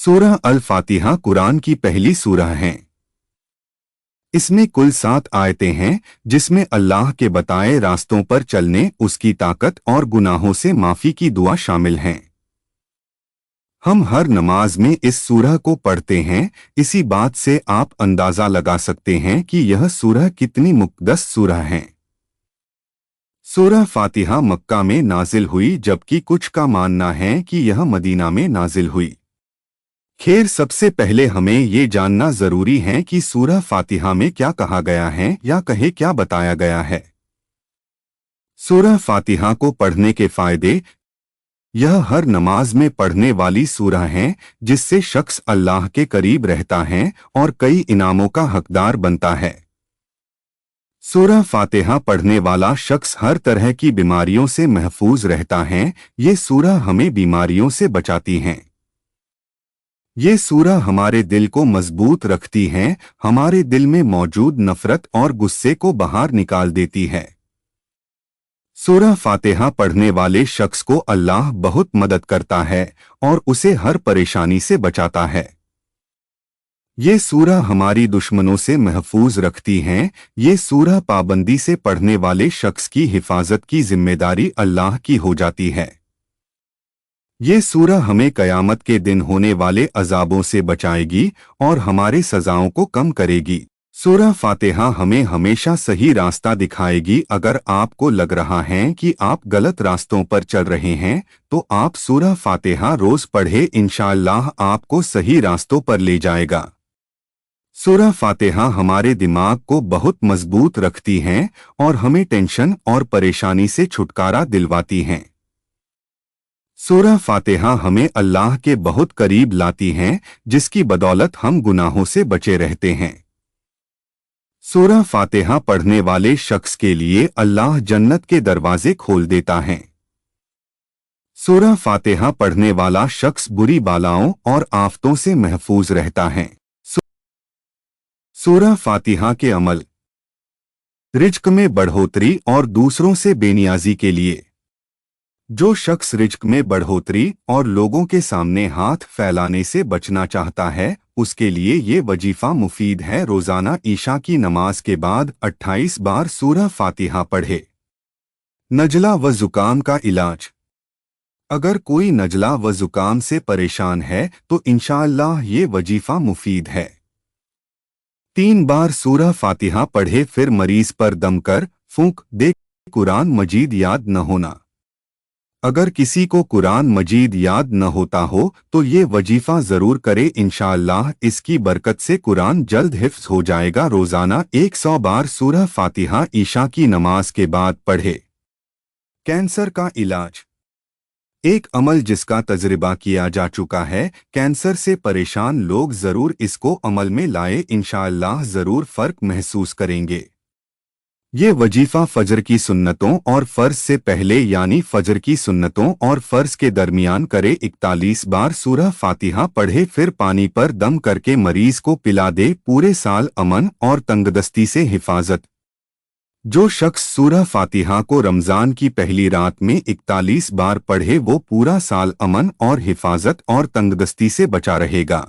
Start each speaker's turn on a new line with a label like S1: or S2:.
S1: सूरह अल फातिहा कुरान की पहली सूरह है। इसमें कुल 7 आयतें हैं, जिसमें अल्लाह के बताए रास्तों पर चलने, उसकी ताकत और गुनाहों से माफ़ी की दुआ शामिल हैं। हम हर नमाज में इस सूरह को पढ़ते हैं। इसी बात से आप अंदाज़ा लगा सकते हैं कि यह सूरह कितनी मुक़द्दस सूरह है। सूरह फातिहा मक्का में नाजिल हुई, जबकि कुछ का मानना है कि यह मदीना में नाजिल हुई। खैर, सबसे पहले हमें ये जानना ज़रूरी है कि सूरह फातिहा में क्या कहा गया है या कहे क्या बताया गया है। सूरह फातिहा को पढ़ने के फ़ायदे। यह हर नमाज में पढ़ने वाली सूरह है, जिससे शख्स अल्लाह के करीब रहता है और कई इनामों का हकदार बनता है। सूरह फातिहा पढ़ने वाला शख्स हर तरह की बीमारियों से महफूज रहता है। ये सूरह हमें बीमारियों से बचाती हैं। ये सूरह हमारे दिल को मजबूत रखती है, हमारे दिल में मौजूद नफरत और गुस्से को बाहर निकाल देती है। सूरह फातिहा पढ़ने वाले शख्स को अल्लाह बहुत मदद करता है और उसे हर परेशानी से बचाता है। ये सूरह हमारी दुश्मनों से महफूज रखती हैं। ये सूरह पाबंदी से पढ़ने वाले शख्स की हिफाजत की जिम्मेदारी अल्लाह की हो जाती है। ये सूरह हमें कयामत के दिन होने वाले अजाबों से बचाएगी और हमारे सजाओं को कम करेगी। सूरह फातिहा हमें हमेशा सही रास्ता दिखाएगी। अगर आपको लग रहा है कि आप गलत रास्तों पर चल रहे हैं, तो आप सूरह फातिहा रोज पढ़े, इंशाअल्लाह आपको सही रास्तों पर ले जाएगा। सूरह फातिहा हमारे दिमाग को बहुत मजबूत रखती हैं और हमें टेंशन और परेशानी से छुटकारा दिलवाती हैं। सूरह फातिहा हमें अल्लाह के बहुत करीब लाती हैं, जिसकी बदौलत हम गुनाहों से बचे रहते हैं। सूरह फातिहा पढ़ने वाले शख्स के लिए अल्लाह जन्नत के दरवाजे खोल देता है। सूरह फातिहा पढ़ने वाला शख्स बुरी बालाओं और आफतों से महफूज रहता है। सूरह फातिहा के अमल। रिज्क में बढ़ोतरी और दूसरों से बेनियाजी के लिए। जो शख्स रिज्क में बढ़ोतरी और लोगों के सामने हाथ फैलाने से बचना चाहता है, उसके लिए ये वजीफा मुफीद है। रोजाना ईशा की नमाज के बाद 28 बार सूरह फातिहा पढ़े। नजला व जुकाम का इलाज। अगर कोई नजला व जुकाम से परेशान है तो इंशाअल्लाह ये वजीफा मुफीद है। 3 बार सूरह फातिहा पढ़े, फिर मरीज पर दम कर फूंक दे। कुरान मजीद याद न होना। अगर किसी को कुरान मजीद याद न होता हो तो ये वजीफा ज़रूर करे, इंशाअल्लाह इसकी बरकत से कुरान जल्द हिफ्ज़ हो जाएगा। रोज़ाना 100 बार सूरह फातिहा ईशा की नमाज के बाद पढ़े। कैंसर का इलाज। एक अमल जिसका तजर्बा किया जा चुका है। कैंसर से परेशान लोग ज़रूर इसको अमल में लाए, इंशाअल्लाह ज़रूर फ़र्क महसूस करेंगे। ये वजीफा फजर की सुन्नतों और फ़र्ज से पहले यानी फजर की सुन्नतों और फ़र्ज के दरमियान करे। 41 बार सूरह फातिहा पढ़े, फिर पानी पर दम करके मरीज को पिला दे। पूरे साल अमन और तंगदस्ती से हिफाजत। जो शख्स सूरह फातिहा को रमज़ान की पहली रात में 41 बार पढ़े, वो पूरा साल अमन और हिफाजत और तंगदस्ती से बचा रहेगा।